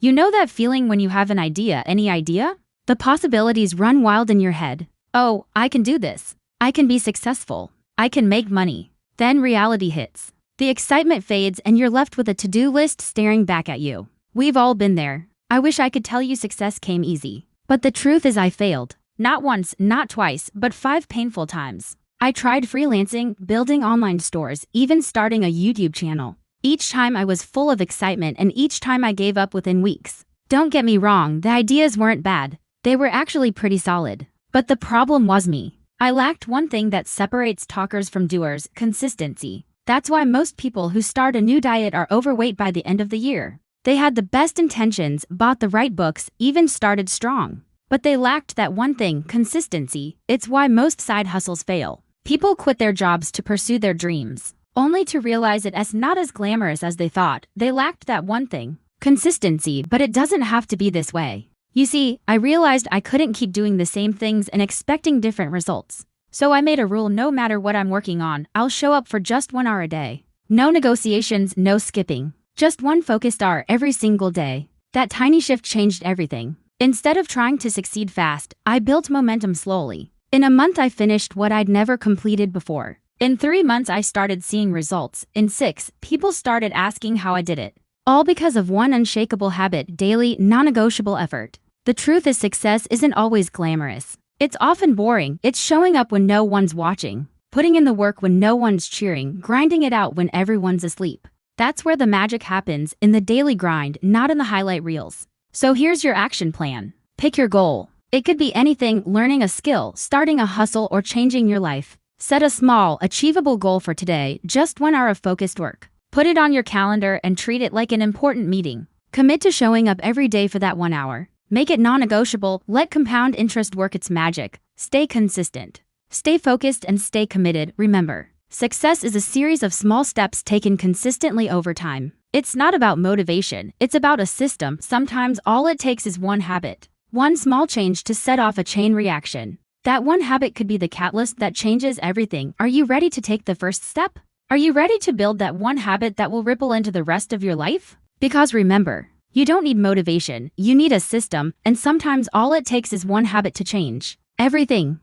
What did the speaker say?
You know that feeling when you have an idea, any idea? The possibilities run wild in your head. Oh, I can do this. I can be successful. I can make money. Then reality hits. The excitement fades and you're left with a to-do list staring back at you. We've all been there. I wish I could tell you success came easy. But the truth is I failed. Not once, not twice, but 5 painful times. I tried freelancing, building online stores, even starting a YouTube channel. Each time I was full of excitement and each time I gave up within weeks. Don't get me wrong, the ideas weren't bad. They were actually pretty solid. But the problem was me. I lacked one thing that separates talkers from doers: consistency. That's why most people who start a new diet are overweight by the end of the year. They had the best intentions, bought the right books, even started strong. But they lacked that one thing: consistency. It's why most side hustles fail. People quit their jobs to pursue their dreams, only to realize it's not as glamorous as they thought. They lacked that one thing: consistency. But it doesn't have to be this way. You see, I realized I couldn't keep doing the same things and expecting different results. So I made a rule: no matter what I'm working on, I'll show up for just 1 hour a day. No negotiations, no skipping. Just one focused hour every single day. That tiny shift changed everything. Instead of trying to succeed fast, I built momentum slowly. In a month I finished what I'd never completed before. In 3 months I started seeing results. In 6, people started asking how I did it. All because of one unshakable habit: daily, non-negotiable effort. The truth is, success isn't always glamorous. It's often boring. It's showing up when no one's watching, putting in the work when no one's cheering, grinding it out when everyone's asleep. That's where the magic happens, in the daily grind, not in the highlight reels. So here's your action plan. Pick your goal. It could be anything: learning a skill, starting a hustle, or changing your life. Set a small, achievable goal for today, just 1 hour of focused work. Put it on your calendar and treat it like an important meeting. Commit to showing up every day for that 1 hour. Make it non-negotiable. Let compound interest work its magic. Stay consistent. Stay focused and stay committed. Remember, success is a series of small steps taken consistently over time. It's not about motivation, it's about a system. Sometimes all it takes is one habit, one small change to set off a chain reaction. That one habit could be the catalyst that changes everything. Are you ready to take the first step? Are you ready to build that one habit that will ripple into the rest of your life? Because remember, you don't need motivation, you need a system, and sometimes all it takes is one habit to change everything.